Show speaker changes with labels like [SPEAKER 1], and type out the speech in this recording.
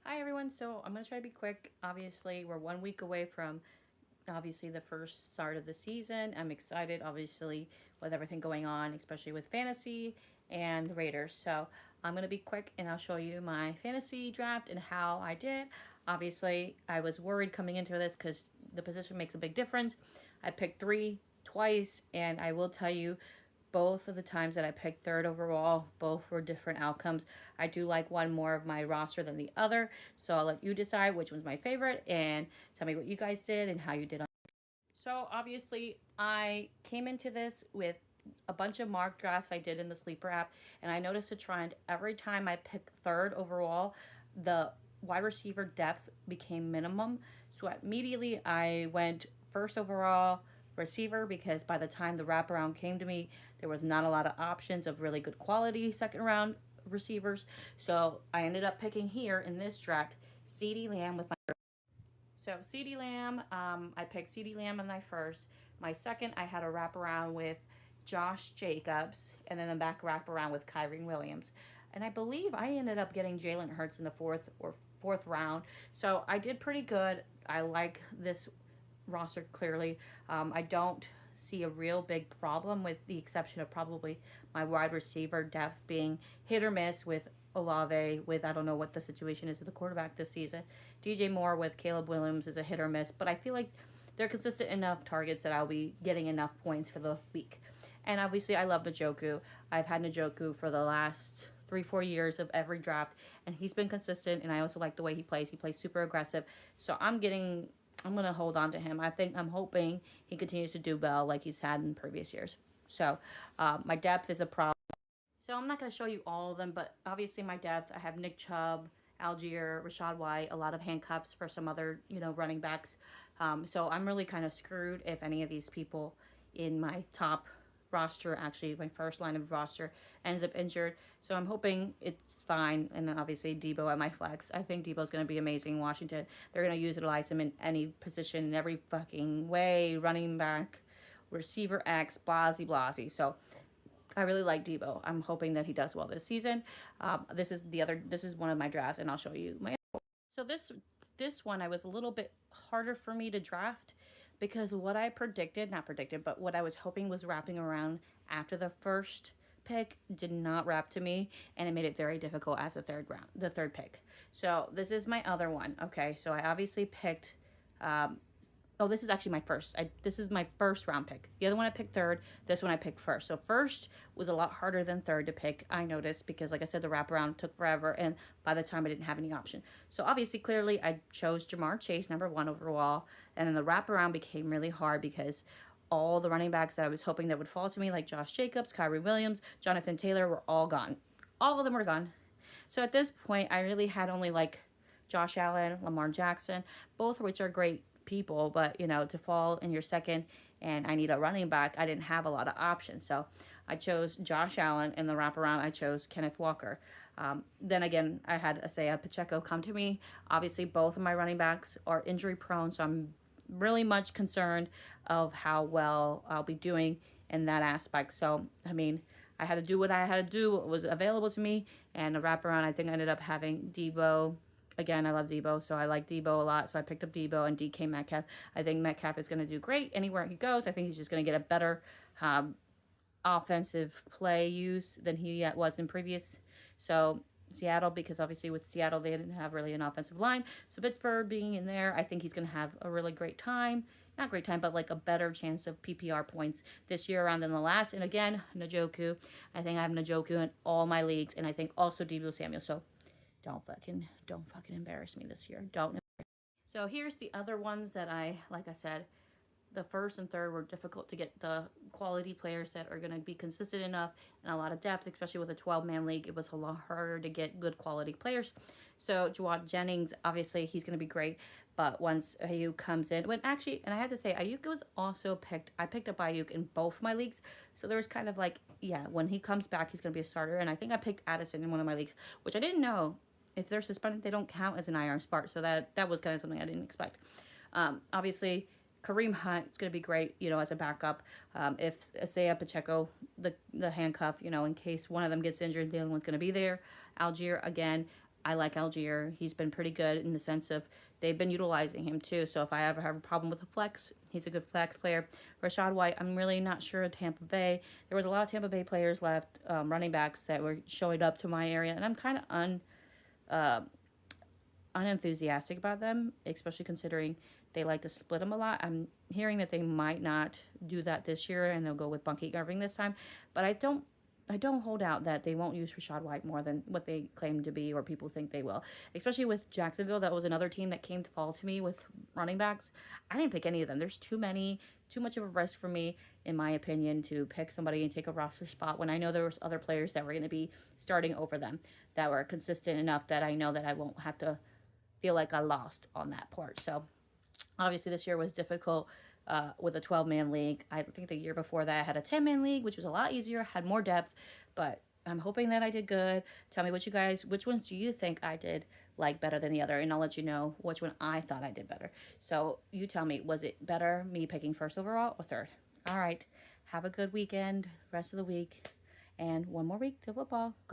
[SPEAKER 1] Hi everyone, so I'm going to try to be quick. Obviously, we're 1 week away from obviously the first start of the season. I'm excited, obviously, with everything going on, especially with fantasy and the Raiders. So I'm going to be quick and I'll show you my fantasy draft and how I did. Obviously, I was worried coming into this because the position makes a big difference. I picked three twice, and I will tell you both of the times that I picked third overall, both were different outcomes. I do like one more of my roster than the other, so I'll let you decide which one's my favorite and tell me what you guys did and how you did on. So obviously, I came into this with a bunch of mock drafts I did in the Sleeper app, and I noticed a trend every time I pick third overall, the wide receiver depth became minimum. So immediately I went first overall receiver because by the time the wraparound came to me, there was not a lot of options of really good quality second round receivers. So I ended up picking here in this draft CeeDee Lamb with my CeeDee Lamb, I picked CeeDee Lamb in my first. My second, I had a wraparound with Josh Jacobs, and then the back wraparound with Kyren Williams. And I believe I ended up getting Jalen Hurts in the fourth round. So I did pretty good. I like this roster clearly. I don't see a real big problem with the exception of probably my wide receiver depth being hit or miss with Olave, with I don't know what the situation is at the quarterback this season. DJ Moore with Caleb Williams is a hit or miss, but I feel like they're consistent enough targets that I'll be getting enough points for the week. And obviously, I love Njoku. I've had Njoku for the last 3-4 years of every draft, and he's been consistent. And I also like the way he plays. He plays super aggressive. So I'm gonna hold on to him. I'm hoping he continues to do well like he's had in previous years. So my depth is a problem. So I'm not going to show you all of them, but obviously my depth, I have Nick Chubb, Algier, Rashad White, a lot of handcuffs for some other, running backs. So I'm really kind of screwed if any of these people in my top roster, actually my first line of roster, ends up injured. So I'm hoping it's fine. And then obviously Debo at my flex. I think Debo's going to be amazing in Washington. They're going to utilize him in any position, in every fucking way, running back, receiver X, blasey blasey. So I really like Debo. I'm hoping that he does well this season. This is the other. This is one of my drafts, and I'll show you my. So this one I was a little bit harder for me to draft because what I predicted, not predicted, but what I was hoping was wrapping around after the first pick did not wrap to me, and it made it very difficult as the third pick. So this is my other one. Okay, so I obviously picked oh, this is actually my first. This is my first round pick. The other one I picked third. This one I picked first. So first was a lot harder than third to pick, I noticed, because like I said, the wraparound took forever, and by the time I didn't have any option. So obviously, clearly, I chose Jamar Chase, number one overall, and then the wraparound became really hard because all the running backs that I was hoping that would fall to me, like Josh Jacobs, Kyrie Williams, Jonathan Taylor, were all gone. All of them were gone. So at this point, I really had only like Josh Allen, Lamar Jackson, both of which are great people, but to fall in your second and I need a running back, I didn't have a lot of options. So I chose Josh Allen. In the wraparound, I chose Kenneth Walker. Then again, I had Isaiah Pacheco come to me. Obviously, both of my running backs are injury prone, so I'm really much concerned of how well I'll be doing in that aspect. So, I mean, I had to do what I had to do, what was available to me, and the wraparound, I think I ended up having Debo. Again, I love Debo, so I like Debo a lot. So I picked up Debo and DK Metcalf. I think Metcalf is going to do great anywhere he goes. I think he's just going to get a better um, offensive play use than he was in previous. So Seattle, because obviously with Seattle they didn't have really an offensive line. So Pittsburgh being in there, I think he's going to have a really great time. Not great time, but like a better chance of PPR points this year around than the last. And again, Njoku. I think I have Njoku in all my leagues, and I think also Debo Samuel. So don't fucking embarrass me this year. Don't. So here's the other ones that like I said, the first and third were difficult to get the quality players that are going to be consistent enough and a lot of depth, especially with a 12-man league. It was a lot harder to get good quality players. So Jawad Jennings, obviously, he's going to be great. But once Ayuk comes in, when actually, and I have to say, Ayuk was also picked. I picked up Ayuk in both my leagues. So there was kind of like, yeah, when he comes back, he's going to be a starter. And I think I picked Addison in one of my leagues, which I didn't know. If they're suspended, they don't count as an IR spot. So that was kind of something I didn't expect. Obviously, Kareem Hunt is going to be great, as a backup. If Isaiah Pacheco, the handcuff, in case one of them gets injured, the other one's going to be there. Algier, again, I like Algier. He's been pretty good in the sense of they've been utilizing him too. So if I ever have a problem with a flex, he's a good flex player. Rashad White, I'm really not sure. Tampa Bay, there was a lot of Tampa Bay players left, running backs that were showing up to my area, and I'm kind of unenthusiastic about them, especially considering they like to split them a lot. I'm hearing that they might not do that this year and they'll go with Bunky Irving this time, but I don't hold out that they won't use Rashad White more than what they claim to be or people think they will. Especially with Jacksonville, that was another team that came to fall to me with running backs. I didn't pick any of them. There's too many, too much of a risk for me, in my opinion, to pick somebody and take a roster spot when I know there was other players that were going to be starting over them that were consistent enough that I know that I won't have to feel like I lost on that part. So obviously this year was difficult with a 12-man league. I think the year before that I had a 10-man league, which was a lot easier, had more depth, but I'm hoping that I did good. Tell me which ones do you think I did like better than the other, and I'll let you know which one I thought I did better. So you tell me, was it better me picking first overall or third? All right, have a good weekend, rest of the week, and one more week to football. Go